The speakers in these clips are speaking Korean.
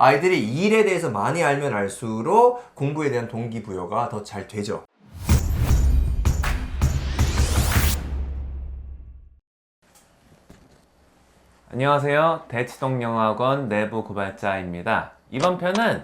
아이들이 일에 대해서 많이 알면 알수록 공부에 대한 동기부여가 더 잘 되죠. 안녕하세요. 대치동영어학원 내부 고발자입니다. 이번 편은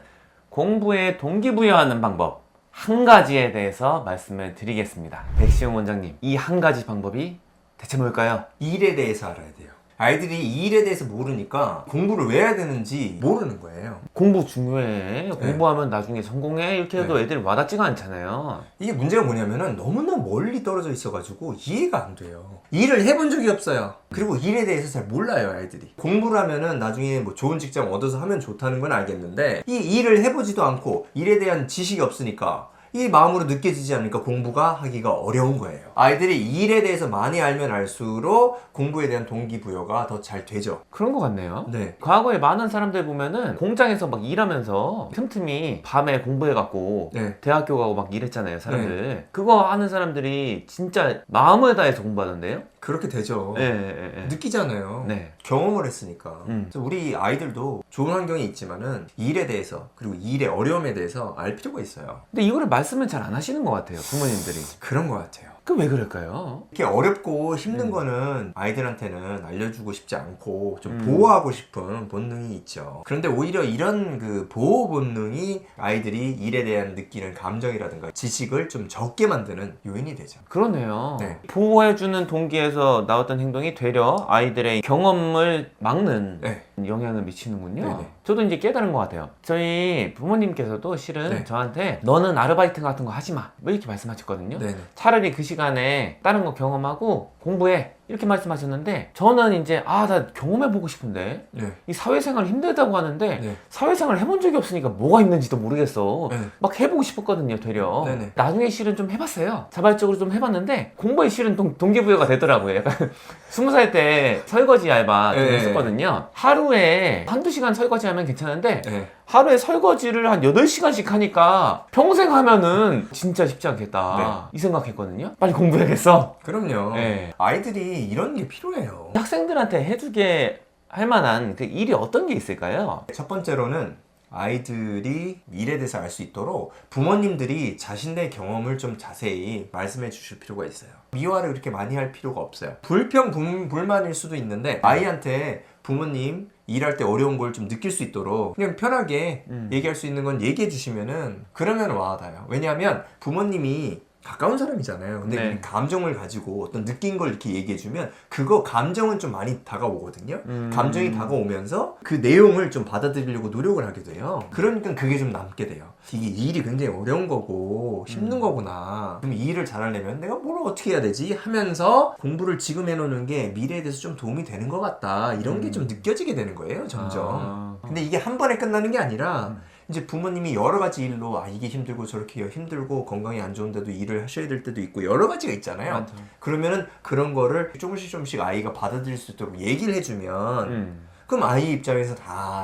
공부에 동기부여하는 방법 한 가지에 대해서 말씀을 드리겠습니다. 백시용 원장님, 이 한 가지 방법이 대체 뭘까요? 일에 대해서 알아야 돼요. 아이들이 이 일에 대해서 모르니까 공부를 왜 해야 되는지 모르는 거예요. 공부 중요해. 공부하면 나중에 성공해. 이렇게 해도 애들이 와닿지가 않잖아요. 이게 문제가 뭐냐면은 너무나 멀리 떨어져 있어가지고 이해가 안 돼요. 일을 해본 적이 없어요. 그리고 일에 대해서 잘 몰라요, 아이들이. 공부를 하면은 나중에 뭐 좋은 직장 얻어서 하면 좋다는 건 알겠는데 이 일을 해보지도 않고 일에 대한 지식이 없으니까 이 마음으로 느껴지지 않으니까 공부가 하기가 어려운 거예요. 아이들이 일에 대해서 많이 알면 알수록 공부에 대한 동기부여가 더 잘 되죠. 그런 것 같네요. 네. 과거에 많은 사람들 보면은 공장에서 막 일하면서 틈틈이 밤에 공부해갖고 네. 대학교 가고 막 이랬잖아요, 사람들. 그거 하는 사람들이 진짜 마음을 다해서 공부하던데요? 그렇게 되죠. 네. 느끼잖아요. 네. 경험을 했으니까. 음. 그래서 우리 아이들도 좋은 환경이 있지만은 일에 대해서 그리고 일의 어려움에 대해서 알 필요가 있어요. 근데 이거를 말씀을 잘 안 하시는 것 같아요, 부모님들이. 그런 것 같아요. 그 왜 그럴까요? 이렇게 어렵고 힘든 거는 아이들한테는 알려주고 싶지 않고 좀 보호하고 싶은 본능이 있죠. 그런데 오히려 이런 그 보호 본능이 아이들이 일에 대한 느끼는 감정이라든가 지식을 좀 적게 만드는 요인이 되죠. 그러네요. 네. 보호해주는 동기에서 나왔던 행동이 되려 아이들의 경험을 막는 네. 영향을 미치는군요. 네네. 저도 이제 깨달은 것 같아요. 저희 부모님께서도 실은 네. 저한테 너는 아르바이트 같은 거 하지 마. 뭐 이렇게 말씀하셨거든요. 네네. 차라리 그 시간에 다른 거 경험하고 공부해. 이렇게 말씀하셨는데 저는 이제 나 경험해보고 싶은데 네. 이 사회생활 힘들다고 하는데 네. 사회생활 해본 적이 없으니까 뭐가 힘든지도 모르겠어. 네. 막 해보고 싶었거든요, 되려. 네네. 나중에 실은 좀 해봤어요. 자발적으로 좀 해봤는데 공부에 실은 동기부여가 되더라고요. 약간 20살 때 설거지 알바 좀 네. 했었거든요. 하루에 한두 시간 설거지 하면 괜찮은데 네. 하루에 설거지를 한 8시간씩 하니까 평생 하면은 진짜 쉽지 않겠다. 이 생각했거든요. 빨리 공부해야겠어. 그럼요. 네. 아이들이 이런 게 필요해요. 학생들한테 해주게 할 만한 그 일이 어떤 게 있을까요? 첫 번째로는 아이들이 일에 대해서 알 수 있도록 부모님들이 자신의 경험을 좀 자세히 말씀해 주실 필요가 있어요. 미화를 그렇게 많이 할 필요가 없어요. 불만일 수도 있는데 아이한테 부모님 일할 때 어려운 걸 좀 느낄 수 있도록 그냥 편하게 얘기할 수 있는 건 얘기해 주시면은 그러면 와닿아요. 왜냐하면 부모님이 가까운 사람이잖아요. 근데 네. 감정을 가지고 어떤 느낀 걸 이렇게 얘기해주면 그거 감정은 좀 많이 다가오거든요. 감정이 다가오면서 그 내용을 좀 받아들이려고 노력을 하게 돼요. 그러니까 그게 좀 남게 돼요. 이게 일이 굉장히 어려운 거고 힘든 거구나. 그럼 이 일을 잘하려면 내가 뭘 어떻게 해야 되지? 하면서 공부를 지금 해놓는 게 미래에 대해서 좀 도움이 되는 것 같다. 이런 게 좀 느껴지게 되는 거예요, 점점. 근데 이게 한 번에 끝나는 게 아니라 이제 부모님이 여러 가지 일로 이게 힘들고 저렇게 힘들고 건강이 안 좋은데도 일을 하셔야 될 때도 있고 여러 가지가 있잖아요. 맞아. 그러면은 그런 거를 조금씩 아이가 받아들일 수 있도록 얘기를 해주면 그럼 아이 입장에서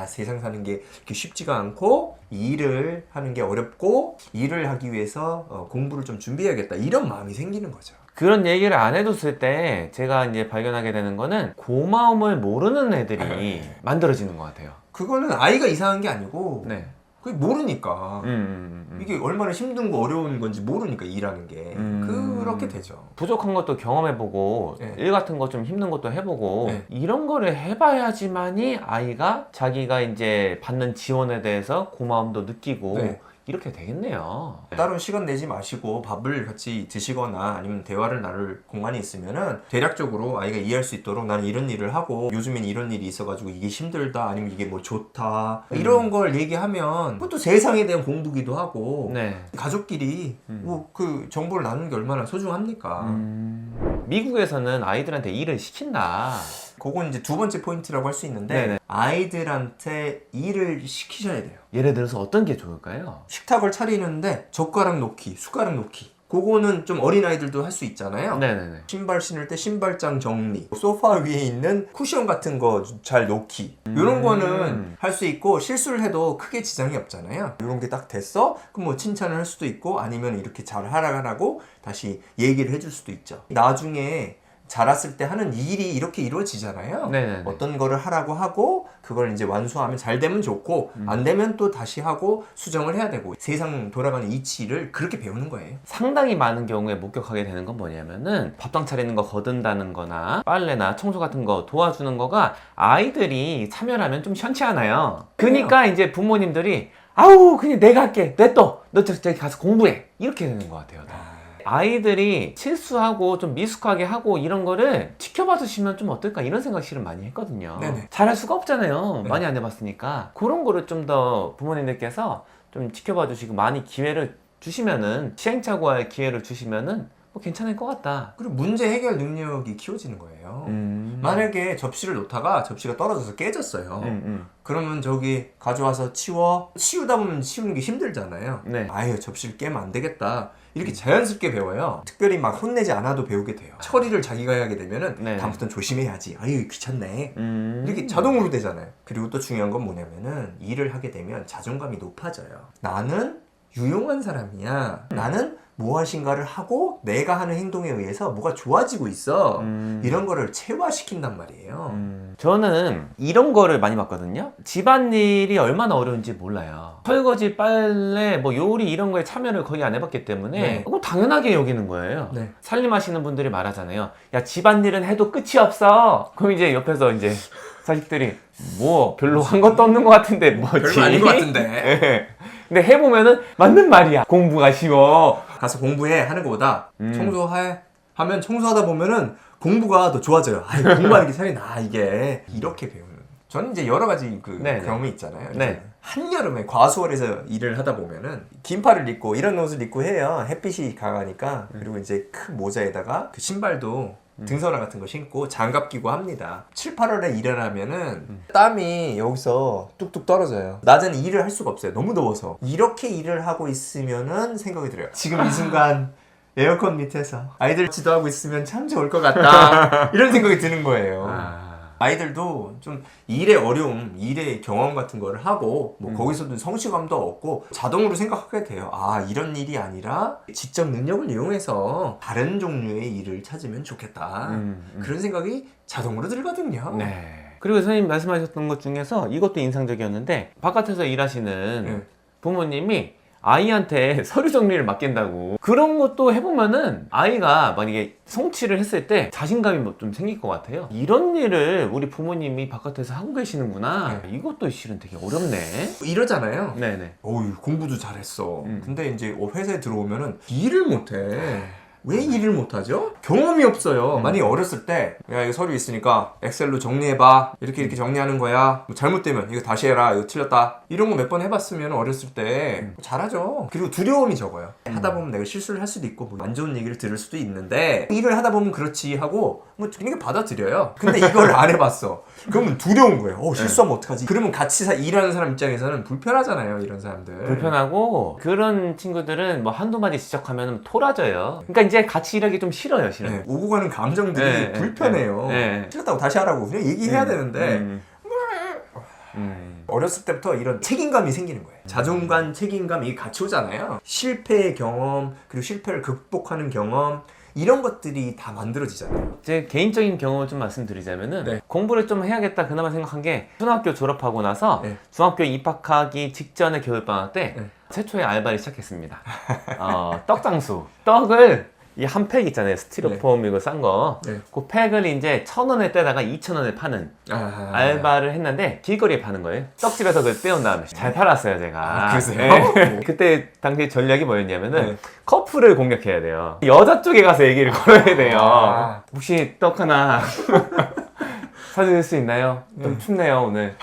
세상 사는 게 이렇게 쉽지가 않고 일을 하는 게 어렵고 일을 하기 위해서 공부를 좀 준비해야겠다 이런 마음이 생기는 거죠. 그런 얘기를 안 해줬을 때 제가 이제 발견하게 되는 거는 고마움을 모르는 애들이 만들어지는 것 같아요. 그거는 아이가 이상한 게 아니고 네. 그게 모르니까 이게 얼마나 힘든 거 어려운 건지 모르니까 일하는 게 그렇게 되죠. 부족한 것도 경험해보고 네. 일 같은 거 좀 힘든 것도 해보고 네. 이런 거를 해봐야지만이 아이가 자기가 이제 받는 지원에 대해서 고마움도 느끼고 네. 이렇게 되겠네요. 따로 시간 내지 마시고 밥을 같이 드시거나 아니면 대화를 나눌 공간이 있으면은 대략적으로 아이가 이해할 수 있도록 나는 이런 일을 하고 요즘엔 이런 일이 있어가지고 이게 힘들다 아니면 이게 뭐 좋다 이런 걸 얘기하면 그것도 세상에 대한 공부기도 하고 네. 가족끼리 뭐 그 정보를 나누는 게 얼마나 소중합니까? 미국에서는 아이들한테 일을 시킨다. 그건 이제 두 번째 포인트라고 할 수 있는데 네네. 아이들한테 일을 시키셔야 돼요. 예를 들어서 어떤 게 좋을까요? 식탁을 차리는데 젓가락 놓기, 숟가락 놓기 그거는 좀 어린아이들도 할 수 있잖아요. 네네네. 신발 신을 때 신발장 정리, 소파 위에 있는 쿠션 같은 거 잘 놓기 이런 거는 할 수 있고 실수를 해도 크게 지장이 없잖아요. 이런 게 딱 됐어? 그럼 뭐 칭찬을 할 수도 있고 아니면 이렇게 잘 하라고 다시 얘기를 해줄 수도 있죠. 나중에 자랐을 때 하는 일이 이렇게 이루어지잖아요. 네네네. 어떤 거를 하라고 하고 그걸 이제 완수하면 잘 되면 좋고 안 되면 또 다시 하고 수정을 해야 되고 세상 돌아가는 이치를 그렇게 배우는 거예요. 상당히 많은 경우에 목격하게 되는 건 뭐냐면은 밥상 차리는 거 거둔다는 거나 빨래나 청소 같은 거 도와주는 거가 아이들이 참여를 하면 좀 시원치 않아요. 그러니까 이제 부모님들이 아우 그냥 내가 할게 너 저기 가서 공부해 이렇게 되는 것 같아요. 아이들이 실수하고 좀 미숙하게 하고 이런 거를 지켜봐 주시면 좀 어떨까 이런 생각 실은 많이 했거든요. 네네. 잘할 수가 없잖아요. 네. 많이 안 해봤으니까 그런 거를 좀 더 부모님들께서 좀 지켜봐 주시고 많이 기회를 주시면은 시행착오할 기회를 주시면은 뭐 괜찮을 것 같다. 그리고 문제 해결 능력이 키워지는 거예요. 만약에 접시를 놓다가 접시가 떨어져서 깨졌어요. 그러면 저기 가져와서 치우다 보면 치우는 게 힘들잖아요. 네. 아유 접시를 깨면 안 되겠다 이렇게 자연스럽게 배워요. 특별히 막 혼내지 않아도 배우게 돼요. 처리를 자기가 하게 되면은 네. 다음부터는 조심해야지. 아유 귀찮네. 음. 이렇게 자동으로 되잖아요. 그리고 또 중요한 건 뭐냐면은 일을 하게 되면 자존감이 높아져요. 나는 유용한 사람이야. 나는 무엇인가를 하고 내가 하는 행동에 의해서 뭐가 좋아지고 있어. 이런 거를 체화시킨단 말이에요. 저는 이런 거를 많이 봤거든요. 집안일이 얼마나 어려운지 몰라요. 설거지, 빨래, 뭐 요리 이런 거에 참여를 거의 안 해봤기 때문에 네. 그거 당연하게 여기는 거예요. 네. 살림하시는 분들이 말하잖아요. 야 집안일은 해도 끝이 없어. 그럼 이제 옆에서 이제 자식들이 뭐 별로 한 것도 없는 것 같은데 뭐지? 별로 아닌 것 같은데. 예. 근데 해보면은 맞는 말이야. 공부가 쉬워. 가서 공부해 하는 것보다 청소해 하면 청소하다 보면은 공부가 더 좋아져요. 아, 공부하는 게 차라리 나 이게 이렇게 배우는. 저는 이제 여러 가지 그 네네. 경험이 있잖아요. 네. 한여름에 과수원에서 일을 하다 보면은 긴팔을 입고 이런 옷을 입고 해요. 햇빛이 강하니까. 그리고 이제 큰 모자에다가 그 신발도 등산화 같은 거 신고 장갑 끼고 합니다. 7, 8월에 일을 하면은 땀이 여기서 뚝뚝 떨어져요. 낮에는 일을 할 수가 없어요. 너무 더워서. 이렇게 일을 하고 있으면은 생각이 들어요. 지금 이 순간 에어컨 밑에서 아이들 지도하고 있으면 참 좋을 것 같다. 이런 생각이 드는 거예요. 아이들도 좀 일의 어려움, 일의 경험 같은 거를 하고 뭐 거기서도 성취감도 얻고 자동으로 생각하게 돼요. 아 이런 일이 아니라 지적 능력을 이용해서 다른 종류의 일을 찾으면 좋겠다. 그런 생각이 자동으로 들거든요. 네. 그리고 선생님 말씀하셨던 것 중에서 이것도 인상적이었는데 바깥에서 일하시는 네. 부모님이 아이한테 서류 정리를 맡긴다고 그런 것도 해보면은 아이가 만약에 성취를 했을 때 자신감이 뭐 좀 생길 것 같아요. 이런 일을 우리 부모님이 바깥에서 하고 계시는구나. 이것도 실은 되게 어렵네. 이러잖아요. 네네. 어우 공부도 잘했어. 근데 이제 회사에 들어오면은 일을 못해. 왜 일을 못하죠? 경험이 없어요. 만약에 어렸을 때 야 이거 서류 있으니까 엑셀로 정리해봐 이렇게 정리하는 거야. 뭐 잘못되면 이거 다시 해라 이거 틀렸다 이런 거 몇 번 해봤으면 어렸을 때 잘하죠. 그리고 두려움이 적어요. 하다 보면 내가 실수를 할 수도 있고 뭐 안 좋은 얘기를 들을 수도 있는데 일을 하다 보면 그렇지 하고 뭐 그냥 받아들여요. 근데 이걸 안 해봤어. 그러면 두려운 거예요. 실수하면 어떡하지? 그러면 같이 일하는 사람 입장에서는 불편하잖아요. 이런 사람들. 불편하고 그런 친구들은 뭐 한두 마디 지적하면 토라져요. 그러니까 이제 같이 일하기 좀 싫어요, 실은. 네, 오고 가는 감정들이 네, 불편해요. 네. 싫다고 다시 하라고 그냥 얘기해야 되는데 어렸을 때부터 이런 책임감이 생기는 거예요. 자존감, 책임감이 같이 오잖아요. 실패의 경험, 그리고 실패를 극복하는 경험 이런 것들이 다 만들어지잖아요. 제 개인적인 경험을 좀 말씀드리자면은 네. 공부를 좀 해야겠다 그나마 생각한 게 초등학교 졸업하고 나서 네. 중학교 입학하기 직전의 겨울방학 때 네. 최초의 알바를 시작했습니다. 떡장수. 떡을 이 한 팩 있잖아요. 스티로폼 이거 싼 거. 네. 그 팩을 이제 1,000원에 떼다가 2,000원에 파는 알바를 했는데 길거리에 파는 거예요. 떡집에서 그걸 떼온 다음에 잘 팔았어요 제가. 그러세요? 네. 그때 당시 전략이 뭐였냐면은 네. 커플을 공략해야 돼요. 여자 쪽에 가서 얘기를 걸어야 돼요. 혹시 떡 하나 사줄 수 있나요? 좀 춥네요 오늘.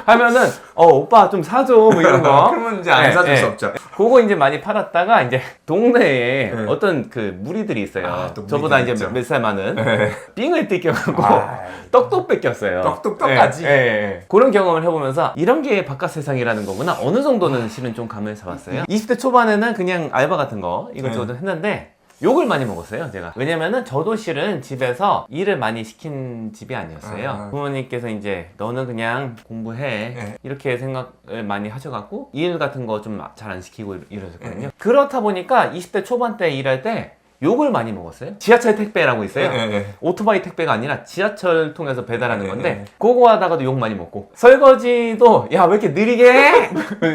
하면은 오빠 좀 사줘 뭐 이런 거. 그러면 이제 안 사줄 수 없죠. 그거 이제 많이 팔았다가 이제 동네에 네. 어떤 그 무리들이 있어요. 또 저보다 이제 무리들 있죠. 몇 살 많은 네. 삥을 뜯겨갖고 아, 떡도 뺏겼어요. 떡까지. 그런 경험을 해보면서 이런 게 바깥 세상이라는 거구나. 어느 정도는 실은 좀 감을 잡았어요. 20대 초반에는 그냥 알바 같은 거 이것저것 했는데 욕을 많이 먹었어요 제가. 왜냐면은 저도 실은 집에서 일을 많이 시킨 집이 아니었어요. 부모님께서 이제 너는 그냥 공부해 이렇게 생각을 많이 하셔갖고 일 같은 거 좀 잘 안 시키고 이러셨거든요. 그렇다 보니까 20대 초반 때 일할 때 욕을 많이 먹었어요. 지하철 택배라고 있어요. 네. 오토바이 택배가 아니라 지하철 통해서 배달하는 네, 건데 네. 그거 하다가도 욕 많이 먹고 설거지도 야 왜 이렇게 느리게 해?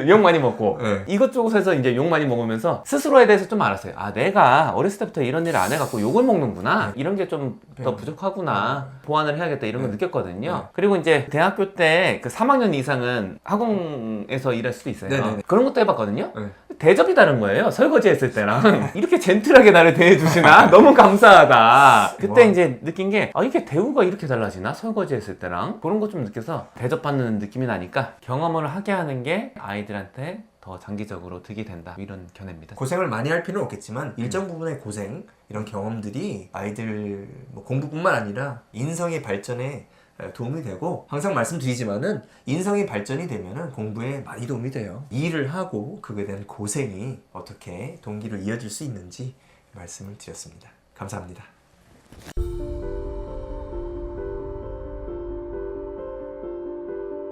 욕 많이 먹고 네. 이것저것에서 이제 욕 많이 먹으면서 스스로에 대해서 좀 알았어요. 아 내가 어렸을 때부터 이런 일을 안 해갖고 욕을 먹는구나. 이런 게 좀 더 부족하구나. 보완을 해야겠다 이런 걸 느꼈거든요. 그리고 이제 대학교 때 그 3학년 이상은 학원에서 일할 수도 있어요. 네네네. 그런 것도 해봤거든요. 네. 대접이 다른 거예요. 설거지 했을 때랑 이렇게 젠틀하게 나를 대해주시나 너무 감사하다. 그때 와. 이제 느낀 게 이게 대우가 이렇게 달라지나 설거지 했을 때랑 그런 거 좀 느껴서 대접받는 느낌이 나니까 경험을 하게 하는 게 아이들한테 더 장기적으로 득이 된다 이런 견해입니다. 고생을 많이 할 필요는 없겠지만 일정 부분의 고생 이런 경험들이 아이들 뭐 공부뿐만 아니라 인성의 발전에 도움이 되고 항상 말씀드리지만은 인성이 발전이 되면은 공부에 많이 도움이 돼요. 일을 하고 그거에 대한 고생이 어떻게 동기로 이어질 수 있는지 말씀을 드렸습니다. 감사합니다.